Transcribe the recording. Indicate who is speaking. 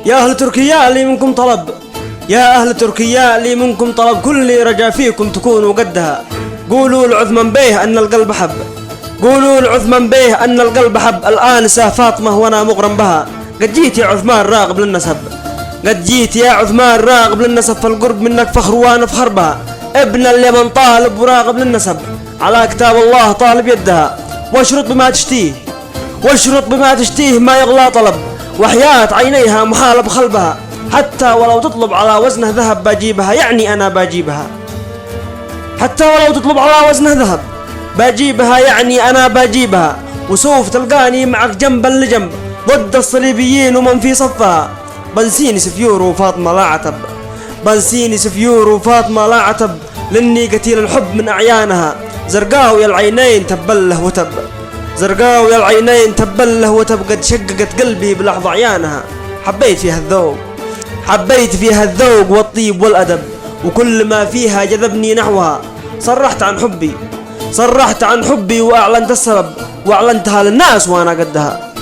Speaker 1: يا أهل تركيا لي منكم طلب، يا أهل تركيا لي منكم طلب، كل رجا فيكم تكونوا قدها. قولوا لعثمان بيه أن القلب حب، قولوا لعثمان بيه أن القلب حب. الآنسة فاطمة وأنا مغرم بها، قد جيت يا عثمان راغب للنسب، قد جيت يا عثمان راغب للنسب. فالقرب منك فخر وأنا فخر بها، ابن اليمن طالب وراغب للنسب. على كتاب الله طالب يدها، واشرط بما تشتيه، واشرط بما تشتيه ما يغلى طلب. وحياة عينيها محال بخلبها، حتى ولو تطلب على وزنه ذهب بجيبها، يعني أنا بجيبها. حتى ولو تطلب على وزنه ذهب بجيبها، يعني أنا بجيبها. وسوف تلقاني معك جنبا لجنب ضد الصليبيين ومن في صفها. بنسيني سفيور وفاطمة لا عتب، بنسيني سفيور وفاطمة لا عتب. لاني قتيل الحب من أعيانها، زرقاو يا العينين تبله وتب، زرقاو يا العينين تبله وتب. قد شققت قلبي بلحظة عيانها، حبيت فيها الذوق، حبيت فيها الذوق والطيب والأدب، وكل ما فيها جذبني نحوها. صرحت عن حبي، صرحت عن حبي وأعلنت السبب، وأعلنتها للناس وأنا قدها.